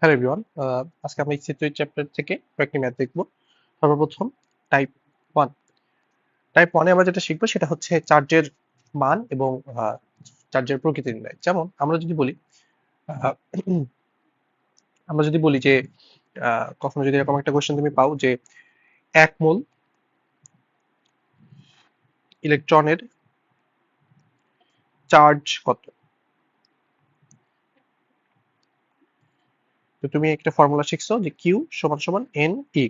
Hello everyone, আজকে আমরা চিত্র চ্যাপ্টার থেকে কয়েকটি ম্যাথ দেখব। সর্বপ্রথম টাইপ 1। টাইপ 1 এ আমরা যেটা শিখবো সেটা হচ্ছে চার্জের মান এবং চার্জের প্রকৃতি নির্ণয়। যেমন আহ, আমরা যদি বলি যে কখনো যদি এরকম একটা কোশ্চেন তুমি পাও যে 1 মোল ইলেকট্রনের চার্জ কত, তো তুমি একটা ফর্মুলা শিখছো যে কিউ সমান সমান এন ই।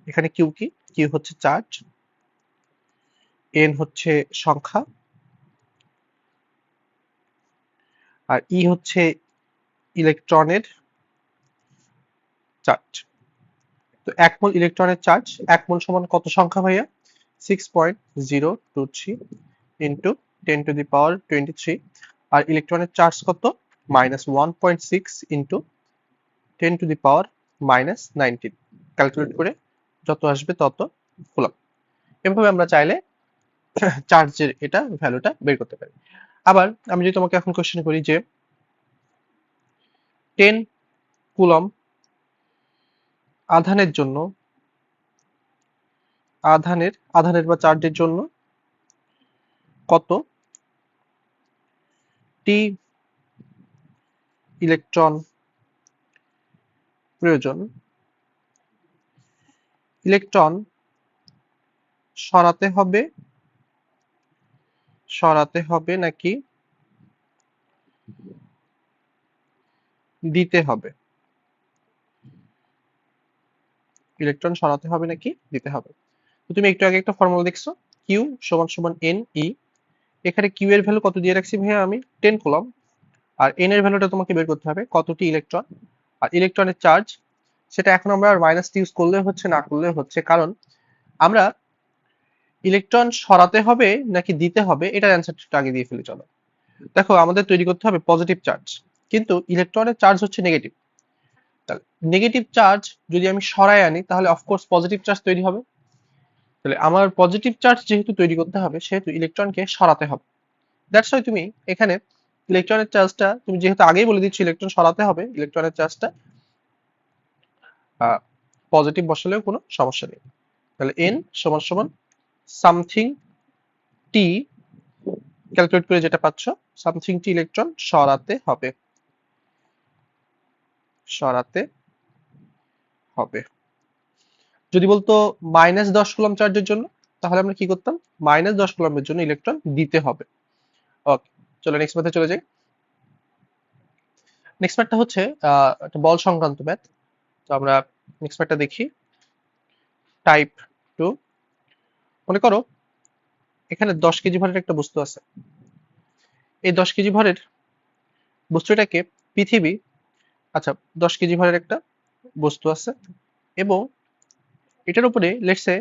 এখানে কিউ কি? কিউ হচ্ছে চার্জ, এন হচ্ছে সংখ্যা, আর ই হচ্ছে ইলেকট্রনের চার্জ। তো 1 মোল ইলেকট্রনের চার্জ, 1 মোল সমান কত সংখ্যা ভাইয়া? 6.023 ইন্টু 10⁻23। আর ইলেকট্রনের চার্জ কত? -1.6 ইন্টু 10⁻19। ক্যালকুলেট করে যত আসবে তত কুলম্ব। এভাবে আমরা চাইলে চার্জের এটা ভ্যালুটা বের করতে পারি। আবার আমি যদি তোমাকে এখন কোশ্চেন করি যে 10 কুলম্ব আধানের জন্য, আধানের বা চার্জের জন্য কত টি ইলেকট্রন প্রয়োজন ইলেকট্রন সরাতে হবে নাকি দিতে হবে? ইলেকট্রন সরাতে হবে নাকি দিতে হবে? তো তুমি একটু আগে একটা ফর্মুলা দেখছো, কিউ সমান সমান এন ই। এখানে কিউ এর ভ্যালু কত দিয়ে রাখছি ভাইয়া? আমি 10 কুলম্ব। আর এন এর ভ্যালুটা তোমাকে বের করতে হবে কতটি ইলেকট্রন। আর ইলেকট্রনের চার্জ, সেটা এখন আমরা আর মাইনাস ইউজ করলে হচ্ছে, না করলে হচ্ছে, কারণ আমরা ইলেকট্রন সরাতে হবে নাকি দিতে হবে এটার অ্যান্সারটা আগে দিয়ে ফেলি। চলো দেখো, আমাদের তৈরি করতে হবে পজিটিভ চার্জ, কিন্তু ইলেকট্রনের চার্জ হচ্ছে নেগেটিভ। তাহলে নেগেটিভ চার্জ যদি আমি সরাই আনি তাহলে অফকোর্স পজিটিভ চার্জ তৈরি হবে। তাহলে আমার পজিটিভ চার্জ যেহেতু তৈরি করতে হবে সেহেতু ইলেকট্রনকে সরাতে হবে। দ্যাটস ওয়াই তুমি এখানে ইলেকট্রনের চার্জটা তুমি যেহেতু আগেই বলে দিচ্ছ ইলেকট্রন সরাতে হবে, ইলেকট্রনের চার্জটা পজিটিভ বসালেও কোনো সমস্যা নেই। তাহলে এন সমান সমান সামথিং টি, ক্যালকুলেট করে যেটা পাচ্ছ, সামথিং টি ইলেকট্রন সরাতে হবে। যদি বলতো -10 কুলম্ব চার্জের জন্য, তাহলে আমরা কি করতাম? -10 কুলম্বের জন্য ইলেকট্রন দিতে হবে। ওকে, চলো নেক্সট ম্যাথে চলে যাই। নেক্সট ম্যাথটা হচ্ছে একটা বল সংক্রান্ত ম্যাথ। তো আমরা নেক্সট ম্যাথটা দেখি। টাইপ 2। মনে করো এখানে 10 কেজি ভরের একটা বস্তু আছে। এই 10 কেজি ভরের বস্তুটাকে পৃথিবী, আচ্ছা 10 কেজি ভরের একটা বস্তু আছে এবং এটার উপরে লেটস সে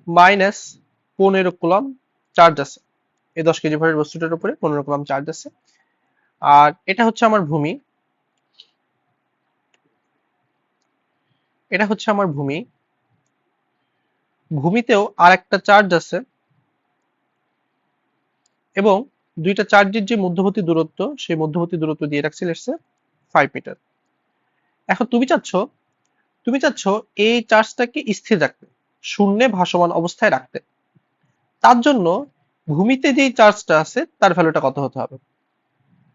-15 কুলম্ব চার্জ আছে। এই 10 কেজি ভরের বস্তুটার উপরে 15 কুলম্ব চার্জ আছে। আর এটা হচ্ছে আমার ভূমি, এটা হচ্ছে আমার ভূমি। ভূমিতেও আর একটা চার্জ আছে এবং দুইটা চার্জের যে মধ্যবর্তী দূরত্ব, সেই মধ্যবর্তী দূরত্ব দিয়ে রাখছি লেটস সে 5 মিটার। এখন তুমি চাচ্ছ এই চার্জটাকে স্থির রাখতে, শূন্যে ভাসমান অবস্থায় রাখতে। তার জন্য ভূমিতে যেই চার্জটা আছে তার ভ্যালুটা কত হতে হবে?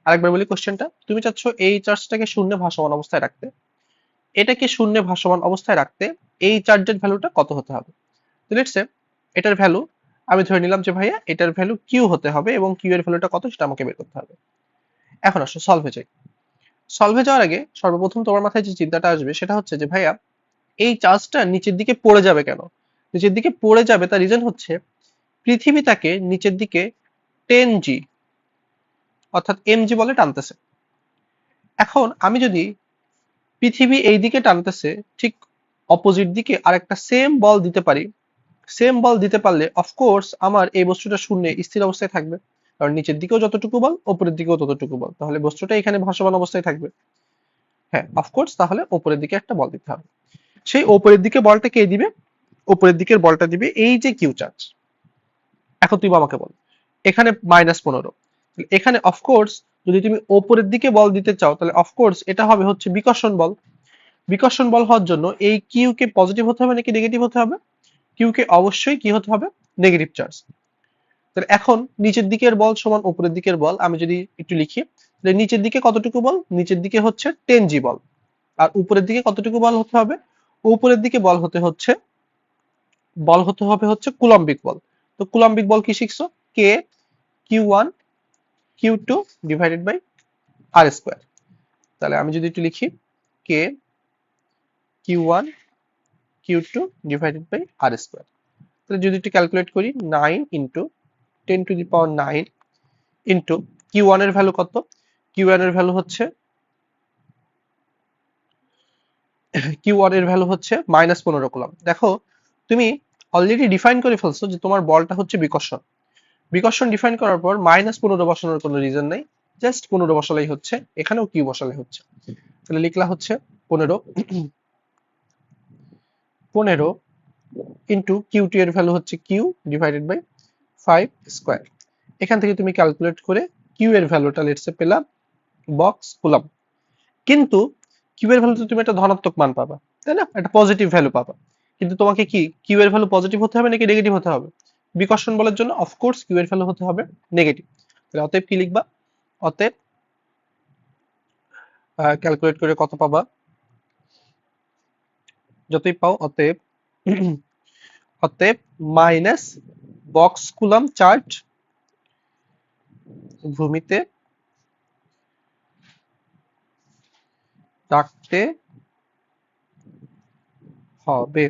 আরেকবার বলি কোশ্চেনটা, তুমি চাচ্ছ এই চার্জটাকে শূন্যে ভাসমান অবস্থায় রাখতে, এটাকে শূন্যে ভাসমান অবস্থায় রাখতে এই চার্জের ভ্যালুটা কত হতে হবে? তো লেটস সে এটার ভ্যালু আমি ধরে নিলাম যে ভাইয়া এটার ভ্যালু কিউ হতে হবে এবং কিউ এর ভ্যালুটা কত সেটা আমাকে বের করতে হবে। এখন আসো সলভে যাই। সলভে যাওয়ার আগে সর্বপ্রথম তোমার মাথায় যে চিন্তাটা আসবে সেটা হচ্ছে যে ভাইয়া এই চার্জটা নিচের দিকে পড়ে যাবে কেন? নিচের দিকে পড়ে যাবে তার রিজন হচ্ছে পৃথিবী তাকে নিচের দিকে 10 জি অর্থাৎ mg বলে টানতেছে। এখন আমি যদি পৃথিবী এই দিকে টানতেছে, ঠিক অপোজিট দিকে আরেকটা সেম বল দিতে পারি, সেম বল দিতে পারলে অফকোর্স আমার এই বস্তুটা শূন্যে স্থির অবস্থায় থাকবে, কারণ নিচের দিকেও যতটুকু বল উপরের দিকেও ততটুকু বল, তাহলে বস্তুটা এখানে ভাসমান অবস্থায় থাকবে। হ্যাঁ অফকোর্স, তাহলে উপরের দিকে একটা বল দিতে হবে। সেই উপরের দিকে বলটা কে দিবে? উপরের দিকের বলটা দিবে এই যে কিউ চার্জ। এখন তুই আমাকে বল, এখানে -15, এখানে অফকোর্স যদি তুমি ওপরের দিকে বল দিতে চাও তাহলে অফকোর্স এটা হবে হচ্ছে বিকর্ষণ বল। বিকর্ষণ বল হওয়ার জন্য এই কিউ কে পজিটিভ হতে হবে নাকি নেগেটিভ হতে হবে? কিউ কে অবশ্যই কি হতে হবে? Negative charge. তাহলে এখন নিচের দিকের বল সমান উপরের দিকের বল, আমি যদি একটু লিখি তাহলে নিচের দিকে কতটুকু বল? নিচের দিকে হচ্ছে 10 জি বল। আর উপরের দিকে কতটুকু বল হতে হবে? উপরের দিকে বল হতে হবে হচ্ছে কুলম্বিক বল। তো কুলম্বিক বল কি শিখছো? কে কিউ1 কিউ2 ডিভাইডেড বাই আর স্কোয়ার। তাহলে আমি যদি একটু লিখি কে কিউ1 কিউ2 ডিভাইডেড বাই আর স্কোয়ার। তাহলে যদি একটু ক্যালকুলেট করি 9 ইন্টু 10⁹ ইন্টু কিউ1 এর ভ্যালু কত? কিউ1 এর ভ্যালু হচ্ছে -15 কুলম্ব। দেখো তুমি অলরেডি ডিফাইন করে ফেলছো যে তোমার বলটা হচ্ছে বিকর্ষণ। বিকর্ষণ ডিফাইন করার পর -15 বসানোর কোনো রিজন নাই, জাস্ট 15 বসালেই হচ্ছে, এখানেও কিউ বসালে হচ্ছে। তাহলে লিখলা হচ্ছে 15 ইন্টু কিউ2 এর ভ্যালু হচ্ছে কিউ ডিভাইডেড বাই 5 স্কোয়ার। এখান থেকে তুমি ক্যালকুলেট করে কিউ এর ভ্যালুটা লেটসে পেলাম বক্স কুলম্ব। কিন্তু কিউ এর ভ্যালুতে তুমি একটা ধনাত্মক মান পাবা, তাই না? একটা পজিটিভ ভ্যালু পাবা। কিন্তু তোমাকে কি কিউ এর ভ্যালু পজিটিভ হতে হবে নাকি নেগেটিভ হতে হবে? বিকর্ষণ বলের জন্য অফকোর্স কিউ এর ভ্যালু হতে হবে নেগেটিভ। তাহলে অতএব কি লিখবা? অতএব ক্যালকুলেট করে কত পাবা? যতই পাও অতএব অতএব মাইনাস বক্স কুলম্ব চার্জ ভূমিতে রাখতে হবে।